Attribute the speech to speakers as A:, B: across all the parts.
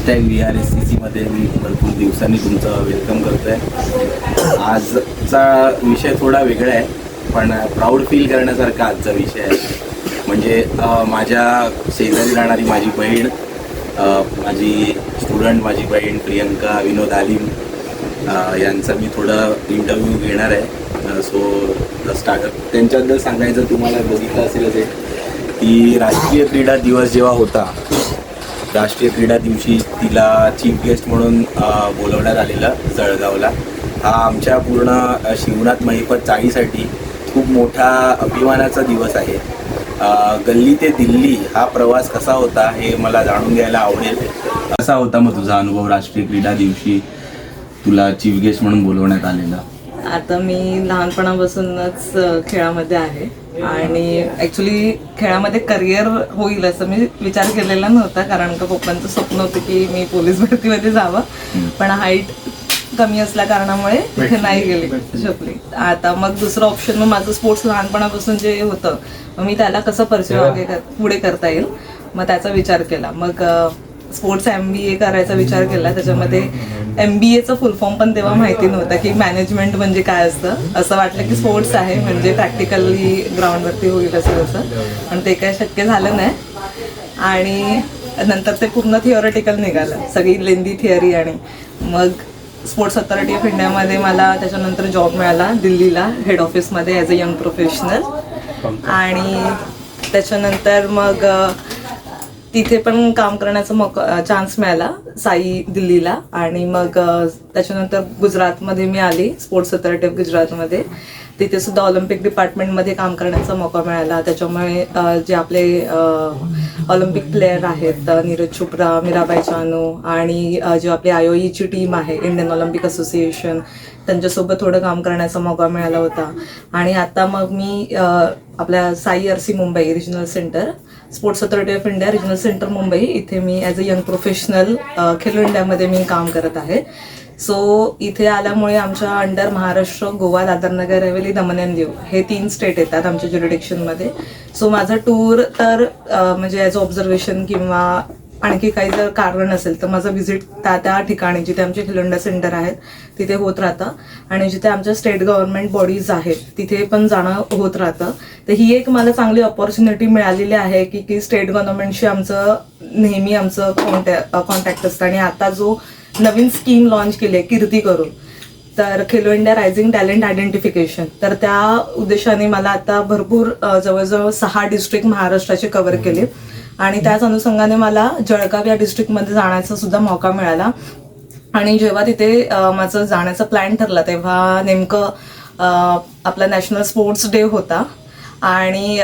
A: #VRSCC मध्ये मी भरपूर दिवसांनी तुमचं वेलकम करतो आहे. आजचा विषय थोडा वेगळा आहे, पण प्राऊड फील करण्यासारखा आजचा विषय आहे. म्हणजे माझ्या शेजारी राहणारी माझी बहीण, माझी स्टुडंट, माझी बहीण प्रियंका विनोद आलिम यांचा मी थोडं इंटरव्ह्यू घेणार आहे. सो स्टार्टअप त्यांच्याबद्दल सांगायचं तुम्हाला बघितलं असेलच आहे की राष्ट्रीय क्रीडा दिवस जेव्हा होता, राष्ट्रीय क्रीडा दिवशी तिला चीफ गेस्ट म्हणून बोलवण्यात आलेलं जळगावला. हा आमच्या पूर्ण शिवनाथ महिपत चाळीसाठी खूप मोठा अभिमानाचा दिवस आहे. गल्ली ते दिल्ली हा प्रवास कसा होता हे मला जाणून घ्यायला आवडेल. कसा होता मग तुझा अनुभव राष्ट्रीय क्रीडा दिवशी तुला चीफ गेस्ट म्हणून बोलवण्यात आलेलं?
B: आता मी लहानपणापासूनच खेळामध्ये आहे आणि ॲक्च्युली खेळामध्ये करिअर होईल असं मी विचार केलेला नव्हता, कारण का पप्पांचं स्वप्न होतं की मी पोलीस भरतीमध्ये जावं, पण हाईट कमी असल्या कारणामुळे तिथे नाही गेले शकले. आता मग दुसरं ऑप्शन मग माझं स्पोर्ट्स लहानपणापासून जे होतं मग मी त्याला कसं परस्यू पुढे करता येईल मग त्याचा विचार केला. मग स्पोर्ट्स MBA करायचा विचार केला. त्याच्यामध्ये MBAचं फुल फॉर्म पण तेव्हा माहिती नव्हता की मॅनेजमेंट म्हणजे काय असतं. असं वाटलं की स्पोर्ट्स आहे म्हणजे प्रॅक्टिकली ग्राउंडवरती होईल असं, पण ते काय शक्य झालं नाही. आणि नंतर ते पूर्ण थिअरटिकल निघालं, सगळी लेंदी थिअरी. आणि मग स्पोर्ट्स अथॉरिटी ऑफ इंडियामध्ये मला त्याच्यानंतर जॉब मिळाला दिल्लीला हेड ऑफिसमध्ये ॲज अ यंग प्रोफेशनल. आणि त्याच्यानंतर मग तिथे पण काम करण्याचा चान्स मिळाला साई दिल्लीला. आणि मग त्याच्यानंतर गुजरातमध्ये मी आली स्पोर्ट्स अथॉरिटी ऑफ गुजरातमध्ये. तिथे सुद्धा ऑलिम्पिक डिपार्टमेंटमध्ये काम करण्याचा मौका मिळाला. त्याच्यामुळे जे आपले ऑलिम्पिक प्लेयर आहेत नीरज चोप्रा, मीराबाई चानू आणि जे आपली IOEची टीम आहे इंडियन ऑलिम्पिक असोसिएशन, त्यांच्यासोबत थोडं काम करण्याचा मौका मिळाला होता. आणि आता मग मी आपल्या SAI RC Mumbai regional centre, sports authority of India regional centre Mumbai, इथे मी as a young professional Khelo इंडियामध्ये मी काम करत आहे. सो इथे आल्यामुळे आमच्या अंडर महाराष्ट्र, गोवा, दादर हवेली, दमन अँड दीव हे 3 स्टेट येतात आमच्या ज्युरिडिक्शनमध्ये. सो माझा टूर तर म्हणजे ॲज अ ऑब्झर्वेशन किंवा आणखी काही जर कारण असेल तर माझं व्हिजिट त्या ठिकाणी जिथे आमचे खेलो इंडिया सेंटर आहेत तिथे होत राहतं. आणि जिथे आमच्या स्टेट गव्हर्नमेंट बॉडीज आहेत तिथे पण जाणं होत राहतं. तर ही एक मला चांगली ऑपॉर्च्युनिटी मिळालेली आहे की स्टेट गव्हर्नमेंटशी आमचं नेहमी आमचं कॉन्टॅक्ट असतं. आणि आता जो नवीन स्कीम लॉन्च केली आहे कीर्ती करून, तर Khelo India rising talent identification, तर त्या उद्देशाने मला आता भरपूर जवळजवळ 6 डिस्ट्रिक्ट महाराष्ट्राचे कव्हर केले. आणि त्याच अनुषंगाने मला जळगाव या डिस्ट्रिक्टमध्ये जाण्याचा सुद्धा मौका मिळाला. आणि जेव्हा तिथे माझं जाण्याचा प्लॅन ठरला तेव्हा नेमकं आपला नॅशनल स्पोर्ट्स डे होता. आणि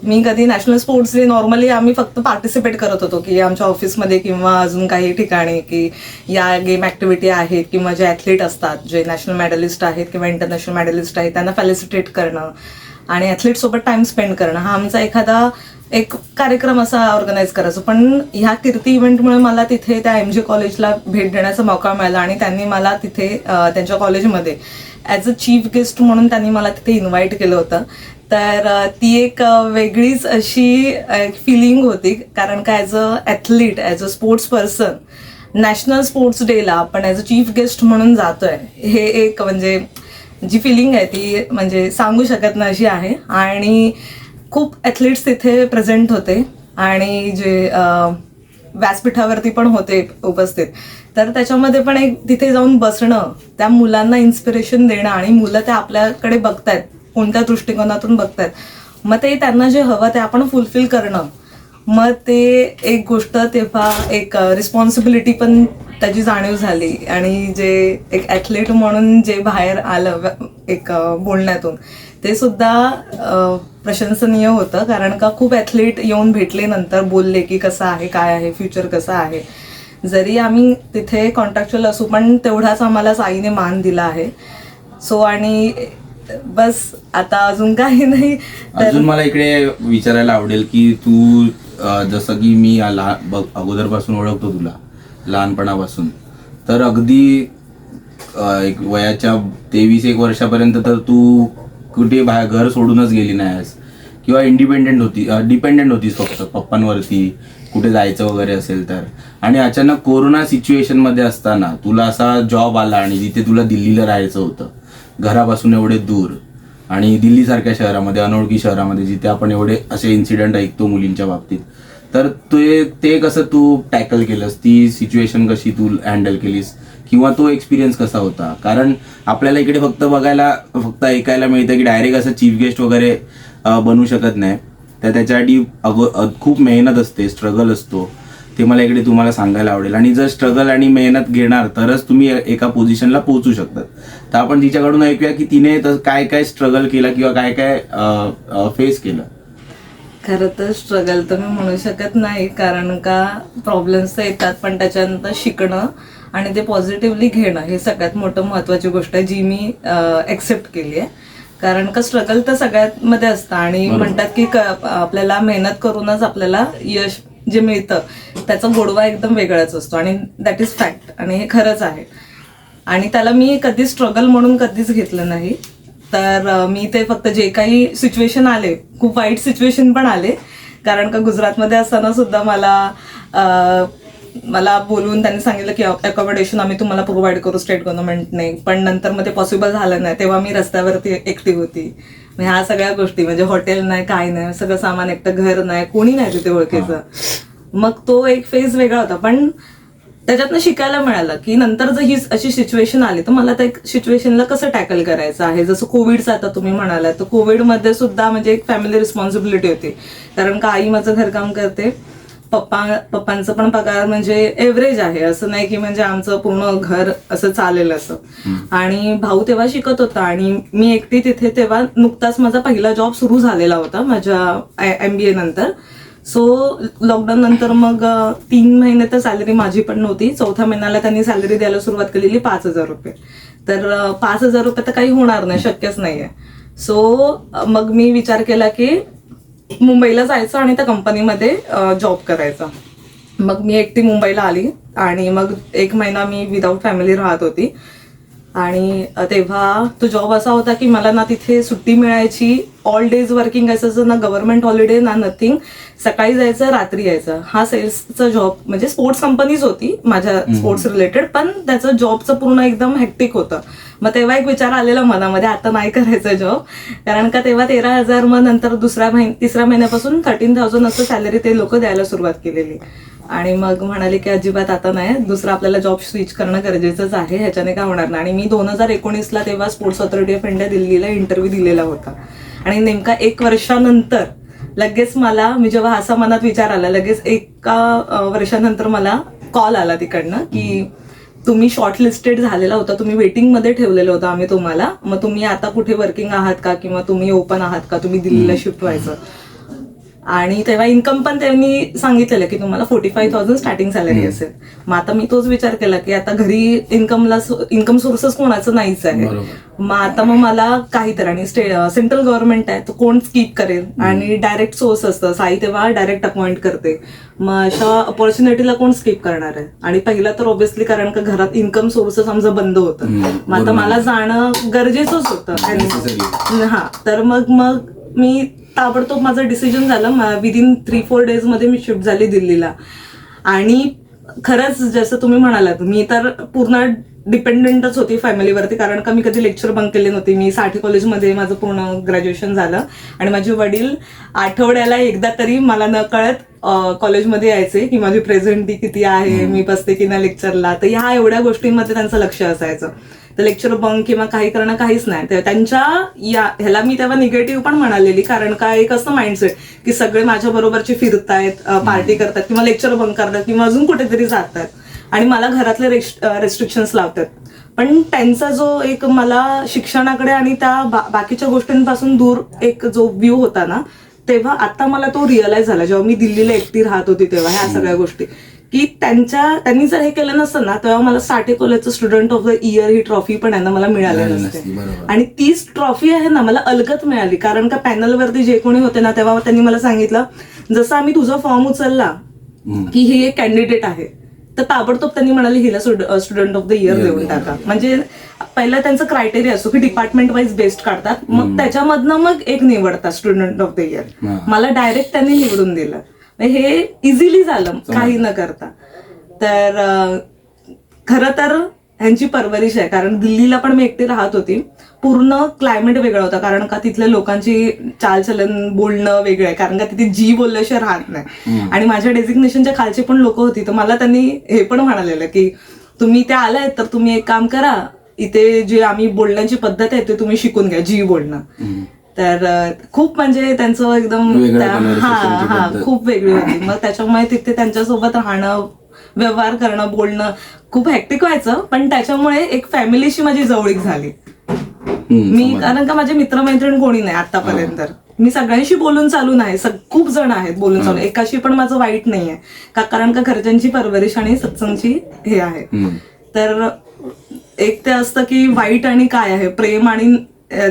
B: मी कधी नॅशनल स्पोर्ट्स डे नॉर्मली आम्ही फक्त पार्टिसिपेट करत होतो की आमच्या ऑफिसमध्ये किंवा अजून काही ठिकाणी की या गेम ॲक्टिव्हिटी आहेत किंवा जे ॲथलीट असतात, जे नॅशनल मेडलिस्ट आहेत किंवा इंटरनॅशनल मेडलिस्ट आहेत, त्यांना फेलिसिटेट करणं आणि ॲथलीटसोबत टाइम स्पेंड करणं हा आमचा एखादा एक कार्यक्रम असा ऑर्गनाईज करायचो. पण ह्या कीर्ती इव्हेंटमुळे मला तिथे त्या MG कॉलेजला भेट देण्याचा मौका मिळाला. आणि त्यांनी मला तिथे त्यांच्या कॉलेजमध्ये ॲज अ चीफ गेस्ट म्हणून त्यांनी मला तिथे इन्व्हाइट केलं होतं. तर ती एक वेगळीच अशी फिलिंग होती, कारण का as a athlete, as a sports person national sports डेला आपण ॲज अ चीफ गेस्ट म्हणून जातोय, हे एक म्हणजे जी फिलिंग आहे ती म्हणजे सांगू शकत नाही अशी आहे. आणि खूप ॲथलीट्स तिथे प्रेझेंट होते आणि जे व्यासपीठावरती पण होते उपस्थित. तर त्याच्यामध्ये पण एक तिथे जाऊन बसणं, त्या मुलांना इन्स्पिरेशन देणं आणि मुलं त्या आपल्याकडे बघतायत, कोणत्या दृष्टिकोनातून बघतायत, मग ते त्यांना जे हवं ते आपण फुलफिल करणं, मग ते एक गोष्ट तेव्हा एक रिस्पॉन्सिबिलिटी पण त्याची जाणीव झाली. आणि जे एक ॲथलीट म्हणून जे बाहेर आलं एक बोलण्यातून ते सुद्धा प्रशंसनीय होतं. कारण का खूप ॲथलीट येऊन भेटले, नंतर बोलले की कसं आहे, काय आहे, फ्युचर कसं आहे. जरी आम्ही तिथे कॉन्ट्रॅक्च्युअल असू पण तेवढाच आम्हाला साईने मान दिला आहे. सो आणि बस आता अजून काही नाही.
A: अजून मला इकडे विचारायला आवडेल की तू जसं की मी अगोदरपासून ओळखतो तुला लहानपणापासून, तर अगदी एक वयाच्या 23-1 वर्षापर्यंत तर तू कुठे बाहेर घर सोडूनच गेली नाहीस किंवा डिपेंडेंट होतीस फक्त पप्पांवरती, कुठे जायचं वगैरे असेल तर. आणि अचानक कोरोना सिच्युएशन मध्ये असताना तुला असा जॉब आला आणि जिथे तुला दिल्लीला राहायचं होतं, घरापासून एवढे दूर आणि दिल्लीसारख्या शहरामध्ये, अनोळखी शहरामध्ये, जिथे आपण एवढे असे इन्सिडेंट ऐकतो मुलींच्या बाबतीत. तर ते कसं तू टॅकल केलंस, ती सिच्युएशन कशी तू हँडल केलीस, किंवा तो एक्सपिरियन्स कसा होता? कारण आपल्याला इकडे फक्त ऐकायला मिळतं की डायरेक्ट असं चीफ गेस्ट वगैरे बनू शकत नाही, तर त्याच्यासाठी खूप मेहनत असते, स्ट्रगल असतो. ते मला इकडे तुम्हाला सांगायला आवडेल. आणि जर स्ट्रगल आणि मेहनत घेणार तरच तुम्ही एका पोझिशनला पोहोचू शकतात. तर आपण तिच्याकडून ऐकूया की तिने काय काय स्ट्रगल केलं किंवा काय काय फेस केलं.
B: खरं तर स्ट्रगल तर मी म्हणू शकत नाही, कारण का प्रॉब्लेम्स तर येतात, पण त्याच्यानंतर शिकणं आणि ते पॉझिटिव्हली घेणं हे सगळ्यात मोठं महत्त्वाची गोष्ट आहे, जी मी एक्सेप्ट केली आहे. कारण का स्ट्रगल तर सगळ्यात मध्ये असतं आणि म्हणतात की आपल्याला मेहनत करूनच आपल्याला यश जे मिळतं त्याचा गोडवा एकदम वेगळाच असतो, आणि दॅट इज फॅक्ट, आणि हे खरंच आहे. आणि त्याला मी कधीच स्ट्रगल म्हणून कधीच घेतलं नाही. तर मी ते फक्त जे काही सिच्युएशन आले, खूप वाईट सिच्युएशन पण आले, कारण का गुजरातमध्ये असताना सुद्धा मला बोलून त्यांनी सांगितलं की अकोमोडेशन आम्ही तुम्हाला प्रोव्हाइड करू स्टेट गव्हर्नमेंटने, पण नंतर मग ते पॉसिबल झालं नाही. तेव्हा मी रस्त्यावरती एकटी होती. ह्या सगळ्या गोष्टी, म्हणजे हॉटेल नाही, काय नाही, सगळं सामान एकटं, घर नाही, कोणी नाही तिथे ओळखीचं. मग तो एक फेज वेगळा होता, पण त्याच्यातनं शिकायला मिळालं की नंतर जर ही अशी सिच्युएशन आली तर मला त्या सिच्युएशनला कसं टॅकल करायचं आहे. जसं कोविडचं आता तुम्ही म्हणालात, तर कोविडमध्ये सुद्धा म्हणजे एक फॅमिली रिस्पॉन्सिबिलिटी होती, कारण का आई माझं घरकाम करते, पप्पांचं पण पगार म्हणजे एव्हरेज आहे, असं नाही की म्हणजे आमचं पूर्ण घर असं चालेल असं. आणि भाऊ तेव्हा शिकत होता आणि मी एकटी तिथे. तेव्हा नुकताच माझा पहिला जॉब सुरू झालेला होता माझ्या MBA नंतर. सो लॉकडाऊन नंतर मग 3 महिने तर सॅलरी माझी पण नव्हती. 4थ्या महिन्याला त्यांनी सॅलरी द्यायला सुरुवात केलेली 5,000 रुपये. तर 5,000 रुपये तर काही होणार नाही, शक्यच नाहीये. सो मग मी विचार केला की मुंबईला जायचं आणि त्या कंपनीमध्ये जॉब करायचा. मग मी एकटी मुंबईला आली आणि मग 1 महिना मी विदाऊट फॅमिली राहत होती. आणि तेव्हा तो जॉब असा होता की मला ना तिथे सुट्टी मिळायची, ऑल डेज वर्किंग असायचं, ना गव्हर्नमेंट हॉलिडे ना नथिंग. सकाळी जायचं, रात्री यायचं. हा सेल्सचा जॉब, म्हणजे स्पोर्ट्स कंपनीज होती माझ्या स्पोर्ट्स रिलेटेड, पण त्याचं जॉबचं पूर्ण एकदम हेक्टिक होतं. मग तेव्हा एक विचार आलेला मनामध्ये, आता नाही करायचं जॉब, कारण का तेव्हा 13,000, मग नंतर तिसऱ्या महिन्यापासून 13,000 असं सॅलरी ते लोक द्यायला सुरुवात केलेली. आणि मग म्हणाले की अजिबात आता नाही, दुसरा आपल्याला जॉब स्विच करणं गरजेचंच आहे, ह्याच्याने काय होणार नाही. आणि मी 2019ला तेव्हा स्पोर्ट्स ऑथॉरिटी ऑफ इंडिया दिल्लीला इंटरव्ह्यू दिलेला होता. आणि नेमका 1 वर्षानंतर लगेच मी जेव्हा असा मनात विचार आला, लगेच 1 वर्षानंतर मला कॉल आला तिकडनं की तुम्ही शॉर्टलिस्टेड झालेला होता, तुम्ही वेटिंगमध्ये ठेवलेलं होतं आम्ही तुम्हाला, मग तुम्ही आता कुठे वर्किंग आहात का, किंवा तुम्ही ओपन आहात का, तुम्ही दिल्लीला शिफ्ट व्हायचं. आणि तेव्हा इन्कम पण त्यांनी सांगितलेलं की तुम्हाला 45,000 स्टार्टिंग सॅलरी असेल. मग आता मी तोच विचार केला की आता घरी इन्कम सोर्सेस कोणाचं नाहीच आहे. मग मला काहीतरी, आणि सेंट्रल गव्हर्नमेंट आहे तर कोण स्कीप करेल, आणि डायरेक्ट सोर्स असतं, साई तेव्हा डायरेक्ट अपॉइंट करते. मग अशा ऑपॉर्च्युनिटीला कोण स्कीप करणार आहे. आणि पहिलं तर ऑब्व्हियसली, कारण का घरात इन्कम सोर्सेस आमचं बंद होतं, मग आता मला जाणं गरजेचंच होतं. हा, तर मग मी ताबडतोब माझं डिसिजन झालं. विदिन 3-4 डेजमध्ये मी शिफ्ट झाली दिल्लीला. आणि खरंच जसं तुम्ही म्हणालात, मी तर पूर्ण डिपेंडंटच होती फॅमिलीवरती, कारण का मी कधी लेक्चर बंक केले नव्हते. मी साठी कॉलेजमध्ये माझं पूर्ण ग्रॅज्युएशन झालं, आणि माझे वडील आठवड्याला एकदा तरी मला न कळत कॉलेजमध्ये यायचे की माझी प्रेझेंटी किती आहे, मी बसते की नाही लेक्चरला. तर ह्या एवढ्या गोष्टींमध्ये त्यांचं लक्ष असायचं. तर लेक्चर बंक किंवा काही करणं काहीच नाही. त्यांच्या ह्याला मी तेव्हा निगेटिव्ह पण म्हणालेली, कारण का एक असं माइंडसेट की सगळे माझ्या बरोबरचे फिरतायत, पार्टी करतात, किंवा लेक्चर बंक करतात, किंवा अजून कुठेतरी जातात, आणि मला घरातले रेस्ट्रिक्शन्स लावतात. पण त्यांचा जो एक मला शिक्षणाकडे आणि त्या बाकीच्या गोष्टींपासून दूर एक जो व्ह्यू होता ना, तेव्हा आता मला तो रिअलाइज झाला जेव्हा मी दिल्लीला एकटी राहत होती तेव्हा, ह्या सगळ्या गोष्टी की त्यांनी जर हे केलं नसतं ना, तेव्हा मला साठी कॉलेजचं student of the year he trophy पण आहे ना मला मिळाली नसते. आणि तीच ट्रॉफी आहे ना मला अलगत मिळाली, कारण का पॅनलवरती जे कोणी होते ना, तेव्हा त्यांनी मला सांगितलं, जसं आम्ही तुझा फॉर्म उचलला की ही एक कॅन्डिडेट आहे, तर ताबडतोब त्यांनी म्हणाले हिला स्टुडंट ऑफ द इयर देऊन टाका. म्हणजे पहिला त्यांचं क्रायटेरिया असतो की डिपार्टमेंट वाईज बेस्ट काढतात, मग त्याच्यामधनं मग एक निवडतात स्टुडंट ऑफ द इयर. मला डायरेक्ट त्यांनी निवडून दिलं. हे इझिली झालं काही न करता. तर खरं तर ह्यांची परवरिश आहे, कारण दिल्लीला पण मी एकटी राहत होती. पूर्ण क्लायमेट वेगळा होता, कारण का तिथल्या लोकांची चालचलन बोलणं वेगळं आहे, कारण का तिथे जी बोलल्याशिवाय राहत नाही. आणि माझ्या डेझिग्नेशनच्या खालचे पण लोक होती, तर मला त्यांनी हे पण म्हणालेलं की तुम्ही इथे आलाय तर तुम्ही एक काम करा, इथे जे आम्ही बोलण्याची पद्धत आहे ते तुम्ही शिकून घ्या, जी बोलणं. तर खूप म्हणजे त्यांचं एकदम खूप वेगळी होती. मग त्याच्यामुळे तिथे त्यांच्यासोबत राहणं, व्यवहार करणं, बोलणं खूप हेक्टिक व्हायचं. पण त्याच्यामुळे एक फॅमिलीशी माझी जवळीक झाली. मी कारण का माझे मित्रमैत्रीण कोणी नाही आतापर्यंत, मी सगळ्यांशी बोलून चालू नाही, खूप जण आहेत बोलून चालू, एकाशी पण माझं वाईट नाहीये का, कारण का घरच्यांची परवरिश आणि सत्संगची हे आहे. तर एक ते असतं की वाईट आणि काय आहे, प्रेम आणि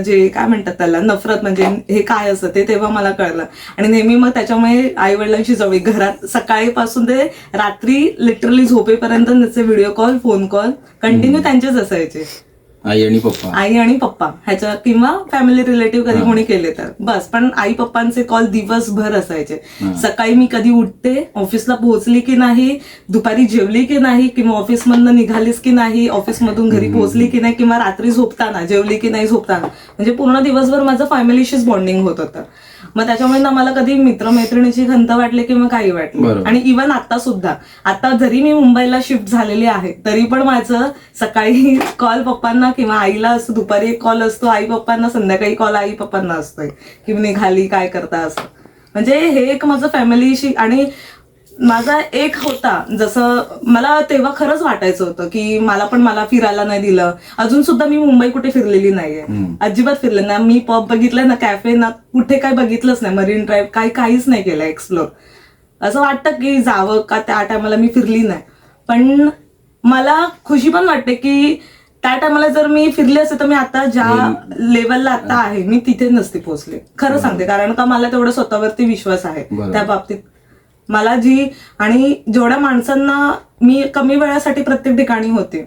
B: जे काय म्हणतात त्याला नफरत, म्हणजे हे काय असतं ते तेव्हा मला कळलं. आणि नेहमी मग त्याच्यामुळे आई वडिलांशी जवळ, घरात सकाळीपासून ते रात्री लिटरली झोपेपर्यंत त्याचे video call, phone call continue त्यांचेच असायचे, आई आणि पप्पा ह्याच्या, किंवा फॅमिली रिलेटिव्ह कधी कोणी केले तर बस. पण आई पप्पांचे कॉल दिवसभर असायचे. सकाळी मी कधी उठते, ऑफिसला पोहोचली की नाही, दुपारी जेवली की नाही, किंवा ऑफिसमधनं निघालीस की नाही, ऑफिसमधून घरी पोहोचली की नाही, किंवा रात्री झोपताना जेवली की नाही झोपताना, म्हणजे पूर्ण दिवसभर माझं फॅमिलीशीच बॉन्डिंग होत होतं. मग त्याच्यामुळे ना मला कधी मित्रमैत्रिणीची खंत वाटली किंवा काही वाटली. आणि इव्हन आता सुद्धा, आता जरी मी मुंबईला शिफ्ट झालेली आहे तरी पण माझं सकाळी कॉल पप्पांना किंवा आईला असतो, दुपारी एक कॉल असतो आई पप्पांना, संध्याकाळी कॉल आई पप्पांना असतोय की निघाली काय करता असं. म्हणजे हे एक माझं फॅमिलीशी. आणि माझा एक होता, जसं मला तेव्हा खरंच वाटायचं होतं की मला फिरायला नाही दिलं. अजून सुद्धा मी मुंबई कुठे फिरलेली नाहीये, अजिबात फिरले ना. मी पब बघितलंय ना, कॅफे ना, कुठे काही बघितलंच नाही, मरीन ड्राईव्ह काहीच नाही केलं एक्सप्लोर. असं वाटतं की जावं का, त्या टायमाला मी फिरली नाही. पण मला खुशी पण वाटते की त्या टायमाला जर मी फिरले असते तर मी आता ज्या लेवलला आता आहे मी तिथे नसते पोहोचले, खरं सांगते. कारण का मला तेवढा स्वतःवरती विश्वास आहे त्या बाबतीत. मला आणि जेवढ्या माणसांना मी कमी वेळासाठी प्रत्येक ठिकाणी होते,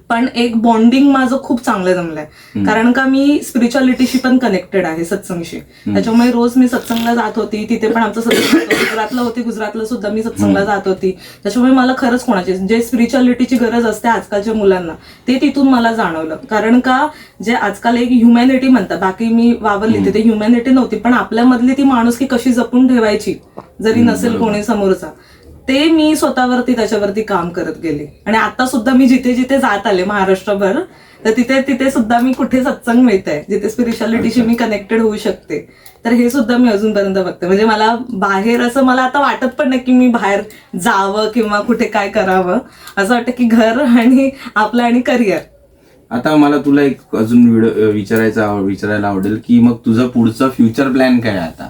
B: पण एक बॉन्डिंग माझं खूप चांगलं जमलंय. कारण का मी स्पिरिच्युअलिटीशी पण कनेक्टेड आहे, सत्संगशी. त्याच्यामुळे रोज मी सत्संगला जात होती, तिथे पण आमचं सत्संग गुजरातला होती, गुजरातला सुद्धा मी सत्संगला जात होती. त्याच्यामुळे मला खरंच कोणाची जे स्पिरिच्युअलिटीची गरज असते आजकालच्या मुलांना, ते तिथून मला जाणवलं. कारण का जे आजकाल एक ह्युमॅनिटी म्हणतात, बाकी मी वावरली तिथे ह्युमॅनिटी नव्हती, पण आपल्यामधली ती माणुसकी कशी जपून ठेवायची जरी नसेल कोणी समोरचा, ते मी स्वतःवरती त्याच्यावरती काम करत गेले. आणि आता सुद्धा मी जिथे जिथे जात आले महाराष्ट्रभर, तर तिथे तिथे सुद्धा मी कुठे सत्संग मिळत आहे जिथे स्पिरिच्युअलिटीशी मी कनेक्टेड होऊ शकते. तर हे सुद्धा मी अजूनपर्यंत बघते. म्हणजे मला बाहेर असं मला आता वाटत पण नाही की मी बाहेर जावं किंवा कुठे काय करावं. असं वाटतं की घर आणि आपलं आणि करिअर.
A: आता मला तुला एक अजून विचारायला आवडेल की मग तुझं पुढचं फ्युचर प्लॅन काय आहे आता,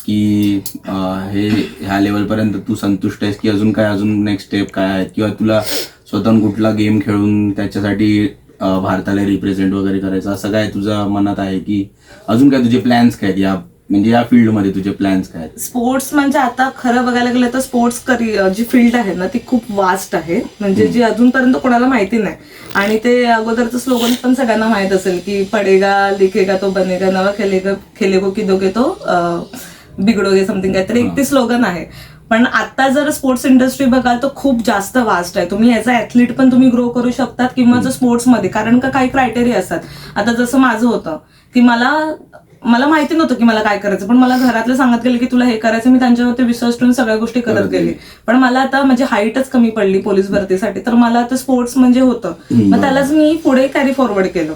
A: की ह्या लेवलपर्यंत तू संतुष्ट आहेस की अजून नेक्स्ट स्टेप काय आहेत, किंवा तुला स्वतःहून कुठला गेम खेळून त्याच्यासाठी भारताला रिप्रेझेंट वगैरे करायचं असं काय तुझ्या मनात आहे, की अजून काय तुझे प्लॅन्स काय आहेत या फील्डमध्ये तुझे प्लॅन्स काय आहेत?
B: स्पोर्ट्स म्हणजे आता खरं बघायला गेलं तर स्पोर्ट्स जी फील्ड आहे ना ती खूप वास्ट आहे, म्हणजे जी अजूनपर्यंत कोणाला माहिती नाही. आणि ते अगोदरचं स्लोगन पण सगळ्यांना माहित असेल की पडेगा लिखेगा तो बनेगा, नवा खेलेगो की दोगे तो बिघडोगे, समथिंग काहीतरी एक ते स्लोगन आहे. पण आता जर स्पोर्ट्स इंडस्ट्री बघाल तर खूप जास्त वास्ट आहे. तुम्ही ऍज अ ऍथलीट पण तुम्ही ग्रो करू शकतात किंवा जर स्पोर्ट्समध्ये, कारण का काही क्रायटेरिया असतात. आता जसं माझं होतं की मला माहिती नव्हतं की मला काय करायचं, पण मला घरातले सांगत गेले की तुला हे करायचं, मी त्यांच्यावरती विश्वास ठेवून सगळ्या गोष्टी करत गेले. पण मला आता म्हणजे हाईटच कमी पडली पोलीस भरतीसाठी, तर मला आता स्पोर्ट्स म्हणजे होतं, मग त्यालाच मी पुढे कॅरी फॉरवर्ड केलं.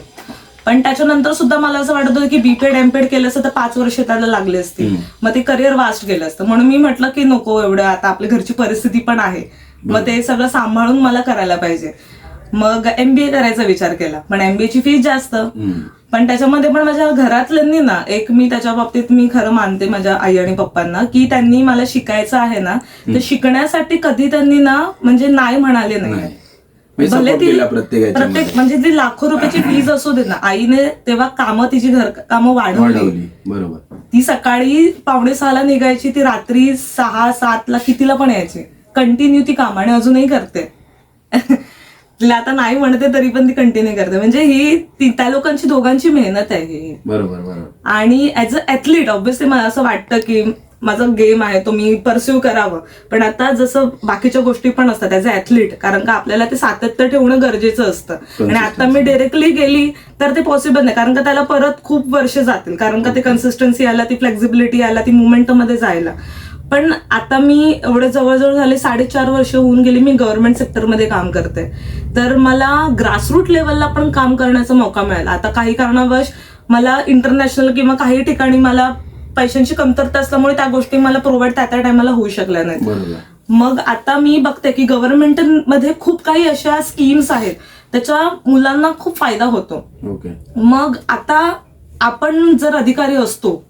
B: पण त्याच्यानंतर सुद्धा मला असं वाटत होतं की बीपेड एमपेड केलं असतं तर 5 वर्ष त्याला लागले असतील, मग ते करिअर वास्ट गेलं असतं. म्हणून मी म्हटलं की नको एवढं, आता आपल्या घरची परिस्थिती पण आहे, मग ते सगळं सांभाळून मला करायला पाहिजे. मग MBA करायचा विचार केला, पण MBAची फीस जास्त. पण त्याच्यामध्ये पण माझ्या घरातल्यांनी ना, एक मी त्याच्या बाबतीत मी खरं मानते माझ्या आई आणि पप्पांना, की त्यांनी मला शिकायचं आहे ना, तर शिकण्यासाठी कधी त्यांनी ना म्हणजे नाही म्हणाले नाही. भले ती प्रत्येक म्हणजे ती लाखो रुपयाची फीज असू दे ना, आईने तेव्हा तिची घर कामं वाढवली.
A: बरोबर.
B: ती सकाळी 5:45 निघायची, ती रात्री 6-7 कितीला पण यायची, कंटिन्यू ती कामं, आणि अजूनही करते. तिला आता नाही म्हणते तरी पण ती कंटिन्यू करते. म्हणजे ही त्या लोकांची दोघांची मेहनत आहे ही.
A: बरोबर.
B: आणि ऍज अ ऍथलीट ऑब्व्हियसली मला असं वाटतं की माझा गेम आहे तो मी परस्यू करावं. पण आता जसं बाकीच्या गोष्टी पण असतात ऍज अ ऍथलीट, कारण का आपल्याला ते सातत्य ठेवणं गरजेचं असतं आणि आता मी डायरेक्टली गेली तर ते पॉसिबल नाही, कारण का त्याला परत खूप वर्ष जातील, कारण का ते कन्सिस्टन्सी आला, ती फ्लेक्झिबिलिटी आला, ती मुवमेंटमध्ये जायला. पण आता मी एवढे जवळजवळ झाले 4.5 वर्ष होऊन गेली मी गव्हर्नमेंट सेक्टरमध्ये काम करते, तर मला ग्रासरूट लेवलला पण काम करण्याचा मौका मिळाला. आता काही कारणावश मला इंटरनॅशनल किंवा काही ठिकाणी मला पैशांची कमतरता असल्यामुळे त्या गोष्टी मला प्रोव्हाइड त्या टायमाला होऊ शकल्या नाहीत. मग आता मी बघते की गव्हर्नमेंटमध्ये खूप काही अशा स्कीम्स आहेत त्याचा मुलांना खूप फायदा होतो. मग आता आपण जर अधिकारी असतो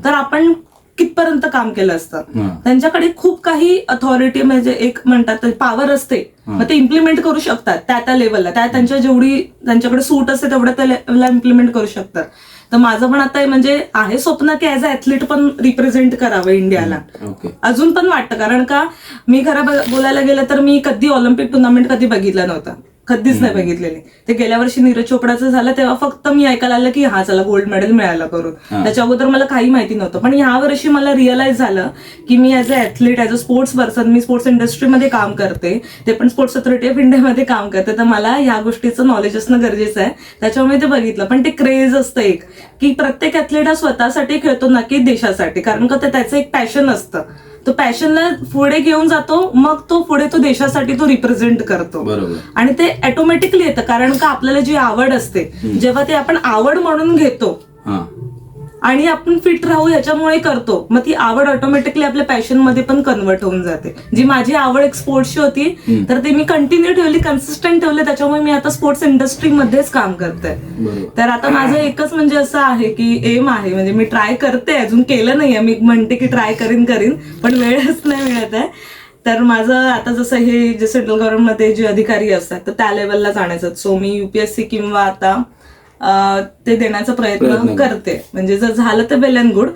B: तर आपण कितपर्यंत काम केलं असतं. त्यांच्याकडे खूप काही अथॉरिटी म्हणजे एक म्हणतात पॉवर असते, मग ते इम्प्लिमेंट करू शकतात त्या लेवलला, त्यांच्या जेवढी त्यांच्याकडे सूट असते तेवढ्या त्या लेवलला इम्प्लिमेंट करू शकतात. तर माझं पण आता म्हणजे आहे स्वप्न की ऍज अ ऍथलीट पण रिप्रेझेंट करावं इंडियाला. अजून पण वाटतं, कारण का मी खरं बोलायला गेलं तर मी कधी ऑलिम्पिक टुर्नामेंट कधी बघितलं नव्हतं, कधीच नाही बघितलेली. ते गेल्या वर्षी नीरज चोपडाचं झालं तेव्हा फक्त मी ऐकायला आलं की हा चला गोल्ड मेडल मिळालं करून, त्याच्या अगोदर मला काही माहिती नव्हतं. पण ह्या वर्षी मला रिअलाइज झालं की मी as a athlete, as a sports person, मी स्पोर्ट्स इंडस्ट्रीमध्ये काम करते, ते पण स्पोर्ट्स अथॉरिटी ऑफ इंडियामध्ये काम करते, तर मला ह्या गोष्टीचं नॉलेज असणं गरजेचं आहे. त्याच्यामुळे ते बघितलं. पण ते क्रेज असतं एक की प्रत्येक ऍथलीट हा स्वतःसाठी खेळतो ना की देशासाठी, कारण का त्याचं एक पॅशन असतं, तो पॅशनला पुढे घेऊन जातो, मग तो पुढे तो देशासाठी तो रिप्रेझेंट करतो. आणि ते ऑटोमॅटिकली येतं, कारण का आपल्याला जी आवड असते जेव्हा ते आपण आवड म्हणून घेतो आणि आपण फिट राहू ह्याच्यामुळे करतो, मग ती आवड ऑटोमॅटिकली आपल्या पॅशन मध्ये पण कन्वर्ट होऊन जाते. जी माझी आवड एक स्पोर्ट्सची होती तर ती मी कंटिन्यू ठेवली, कन्सिस्टंट ठेवले, त्याच्यामुळे मी आता स्पोर्ट्स इंडस्ट्रीमध्येच काम करते. तर आता माझं एकच म्हणजे असं आहे की एम आहे, म्हणजे मी ट्राय करते, अजून केलं नाहीये, मी म्हणते की ट्राय करीन पण वेळच नाही मिळत आहे. तर माझं आता जसं हे जे सेंट्रल गव्हर्नमेंटमध्ये जे अधिकारी असतात तर त्या लेवलला जाण्याचं, सो मी युपीएससी किंवा आता ते देण्याचा प्रयत्न करते. म्हणजे जर झालं तर वेल अँड गुड,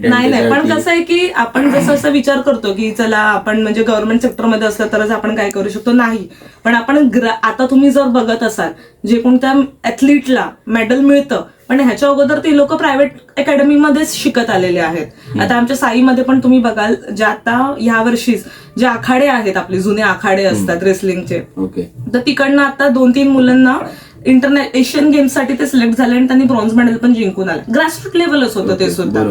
B: नाही पण कसं आहे की आपण जसं असं विचार करतो की चला आपण म्हणजे गव्हर्नमेंट सेक्टरमध्ये असलं तरच आपण काय करू शकतो, नाही. पण आपण आता तुम्ही जर बघत असाल जे कोणत्या ऍथलीटला मेडल मिळतं, पण ह्याच्या अगोदर ते लोक प्रायव्हेट अकॅडमीमध्येच शिकत आलेले आहेत. आता आमच्या साईमध्ये पण तुम्ही बघाल, जे आता ह्या वर्षीच जे आखाडे आहेत, आपले जुने आखाडे असतात रेसलिंगचे, तर तिकडनं आता 2-3 मुलांना एशियन गेम्स साठी ते सिलेक्ट झाले आणि त्यांनी ब्रॉन्झ मेडल पण जिंकून आले. ग्रासरूट लेवलच होतं ते सुद्धा.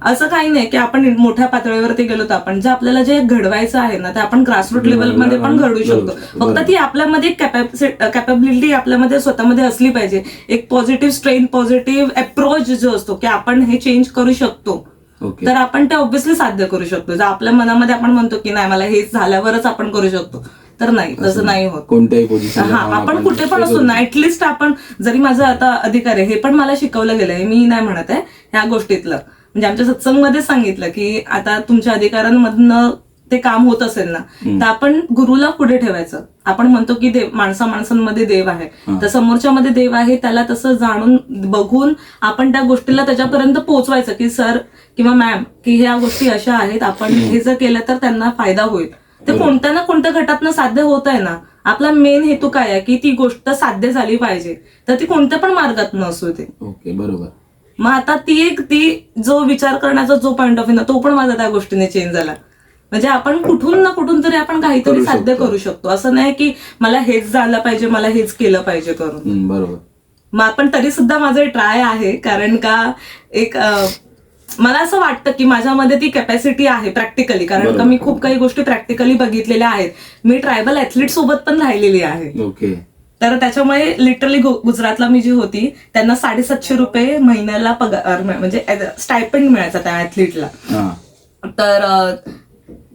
B: असं काही नाही की आपण मोठ्या पातळीवरती गेलो तर आपण जे आपल्याला जे घडवायचं आहे ना ते आपण ग्रासरूट लेवलमध्ये पण घडवू शकतो. फक्त ती आपल्यामध्ये कॅपॅबिलिटी आपल्यामध्ये स्वतःमध्ये असली पाहिजे. एक पॉझिटिव्ह स्ट्रेंथ, पॉझिटिव्ह अप्रोच जो असतो की आपण हे चेंज करू शकतो, तर आपण ते ऑब्व्हियसली साध्य करू शकतो. जर आपल्या मनामध्ये आपण म्हणतो की नाही मला हे झाल्यावरच आपण करू शकतो, तर नाही, तसं नाही होत. कोणत्याही पोझिशन आपण कुठे पण असतो ना, ऍटलिस्ट आपण जरी माझं आता अधिकार आहे हे पण मला शिकवलं गेलंय, मी नाही म्हणत आहे ह्या गोष्टीतलं. म्हणजे आमच्या सत्संगमध्ये सांगितलं की आता तुमच्या अधिकारांमधनं ते काम होत असेल ना तर आपण गुरुला पुढे ठेवायचं. आपण म्हणतो की देव माणसांमध्ये देव आहे, तर समोरच्या मध्ये देव आहे, त्याला तसं जाणून बघून आपण त्या गोष्टीला त्याच्यापर्यंत पोहोचवायचं की सर किंवा मॅम की ह्या गोष्टी अशा आहेत, आपण हे जर केलं तर त्यांना फायदा होईल. ते कोणत्या ना कोणत्या गटातनं साध्य होत आहे ना. आपला मेन हेतू काय आहे की ती गोष्ट साध्य झाली पाहिजे, तर ती कोणत्या पण मार्गातनं असू दे. बरोबर. मग आता ती जो विचार करण्याचा जो पॉईंट ऑफ व्ह्यू ना तो पण माझा त्या गोष्टीने चेंज झाला. म्हणजे आपण कुठून ना कुठून तरी आपण काहीतरी साध्य करू शकतो. असं नाही की मला हेच झालं पाहिजे, मला हेच केलं पाहिजे करून. बरोबर. मग आपण तरी सुद्धा माझं ट्राय आहे, कारण का एक मला असं वाटतं की माझ्यामध्ये ती कॅपॅसिटी आहे प्रॅक्टिकली, कारण का मी खूप काही गोष्टी प्रॅक्टिकली बघितलेल्या आहेत. मी ट्रायबल ऍथलीट सोबत पण राहिलेली आहे. तर त्याच्यामुळे लिटरली गुजरातला मी जी होती त्यांना 750 रुपये महिन्याला पगार म्हणजे स्टायपेंड मिळायचा त्या ऍथलीटला. तर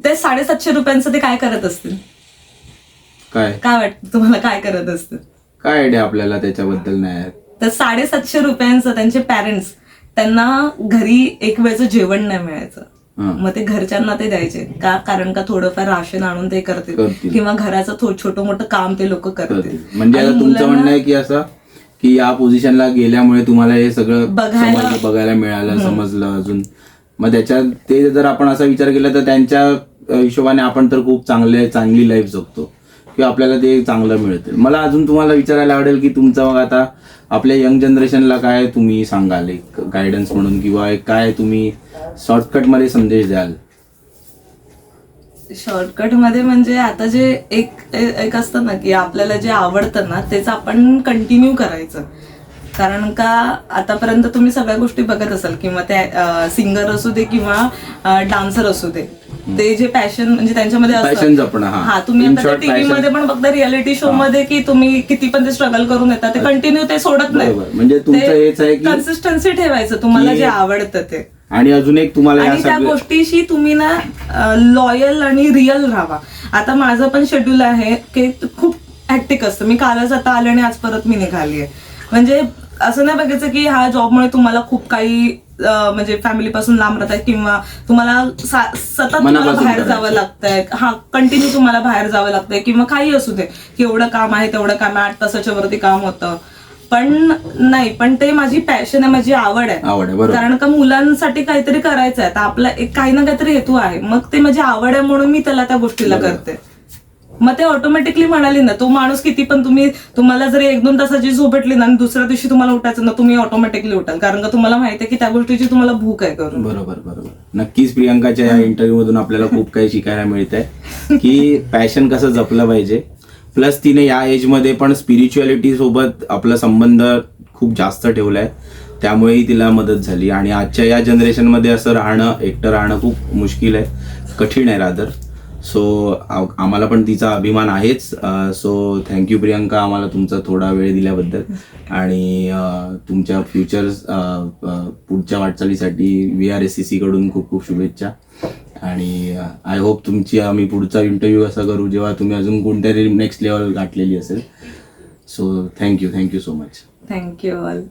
B: ते 750 रुपयांचं ते काय करत असतील, काय वाटतं तुम्हाला, काय करत असतील?
C: काय आयडिया आपल्याला त्याच्याबद्दल नाही.
B: तर 750 रुपयांचं त्यांचे पॅरेंट्स त्यांना घरी एक वेळचं जेवण नाही मिळायचं, मग ते घरच्यांना ते द्यायचे का, कारण का थोडंफार राशन आणून ते करतील किंवा घराचं छोटं मोठं काम ते लोक करतील.
C: म्हणजे आता तुमचं म्हणणं आहे की असं की या पोझिशनला गेल्यामुळे तुम्हाला हे सगळं बघायला मिळालं, समजलं अजून. मग त्याच्यात ते जर आपण असा विचार केला तर त्यांच्या हिशोबाने आपण तर खूप चांगली लाईफ जगतो. किंवा आपल्याला ते चांगलं मिळतं. मला अजून तुम्हाला विचारायला आवडेल की तुमचं मग आता आपल्या यंग जनरेशनला काय तुम्ही सांगाल एक गायडन्स म्हणून, किंवा एक काय तुम्ही शॉर्टकटमध्ये संदेश द्याल?
B: शॉर्टकट मध्ये म्हणजे आता जे एक असतं ना की आपल्याला जे आवडतं ना तेच आपण कंटिन्यू करायचं. कारण का आतापर्यंत तुम्ही सगळ्या गोष्टी बघत असाल, किंवा त्या सिंगर असू दे किंवा डान्सर असू दे, ते जे पॅशन म्हणजे त्यांच्यामध्ये
C: Passion जपणं, हा.
B: हा तुम्ही
C: In
B: आता
C: short,
B: टीव्ही
C: passion.
B: मध्ये पण बघता रिअलिटी शो मध्ये की तुम्ही किती पण ते स्ट्रगल करून येतात, ते कंटिन्यू ते सोडत नाही.
C: बरोबर. म्हणजे तुमचं हेच आहे की
B: कन्सिस्टन्सी ठेवायचं तुम्हाला जे आवडतं ते.
C: आणि अजून एक तुम्हाला या
B: आणि त्या
C: सगळ्या
B: गोष्टीशी तुम्ही ना लॉयल आणि रिअल राहा. आता माझं पण शेड्यूल आहे की खूप हॅक्टिक असतं. मी कालच आता आले आणि आज परत मी निघाली आहे. म्हणजे असं नाही बघायचं की हा जॉबमुळे तुम्हाला खूप काही म्हणजे फॅमिली पासून लांब राहताय किंवा तुम्हाला सतत तुम्हाला बाहेर जावं लागतंय, हा कंटिन्यू तुम्हाला बाहेर जावं लागतंय किंवा काही असू दे की एवढं काम आहे तेवढं काम आहे, 8 तासाच्या वरती काम होतं. पण नाही, पण ते माझी पॅशन आहे, माझी आवड आहे.
C: बरोबर.
B: कारण का मुलांसाठी काहीतरी करायचं आहे, तर आपला एक काही ना काहीतरी हेतू आहे. मग ते माझी आवड आहे म्हणून मी त्याला त्या गोष्टीला करते. मग ते ऑटोमॅटिकली म्हणाली ना, तो माणूस किती पण तुम्हाला जरी 1-2 तासाची झोप भेटली ना आणि दुसऱ्या दिवशी तुम्हाला उठायचं ना, तुम्ही ऑटोमॅटिकली उठाल. कारण का तुम्हाला माहिती आहे की त्या गोष्टीची तुम्हाला भूक आहे करून.
C: बरोबर. नक्कीच प्रियंकाच्या या इंटरव्ह्यू मधून आपल्याला खूप काही शिकायला मिळतंय की पॅशन कसं जपलं पाहिजे. प्लस तिने या एज मध्ये पण स्पिरिच्युअलिटी सोबत आपला संबंध खूप जास्त ठेवलाय, त्यामुळेही तिला मदत झाली. आणि आजच्या या जनरेशन मध्ये असं एकटं राहणं खूप मुश्किल आहे, कठीण आहे रादर. सो आम्हाला पण तिचा अभिमान आहेच. सो थँक्यू प्रियंका, आम्हाला तुमचा थोडा वेळ दिल्याबद्दल. आणि तुमच्या पुढच्या वाटचालीसाठी VRSCC कडून खूप खूप शुभेच्छा. आणि आय होप आम्ही पुढचा इंटरव्ह्यू असा करू जेव्हा तुम्ही अजून कोणत्यातरी नेक्स्ट लेवल गाठलेली असेल. So thank you so much.
B: Thank you all.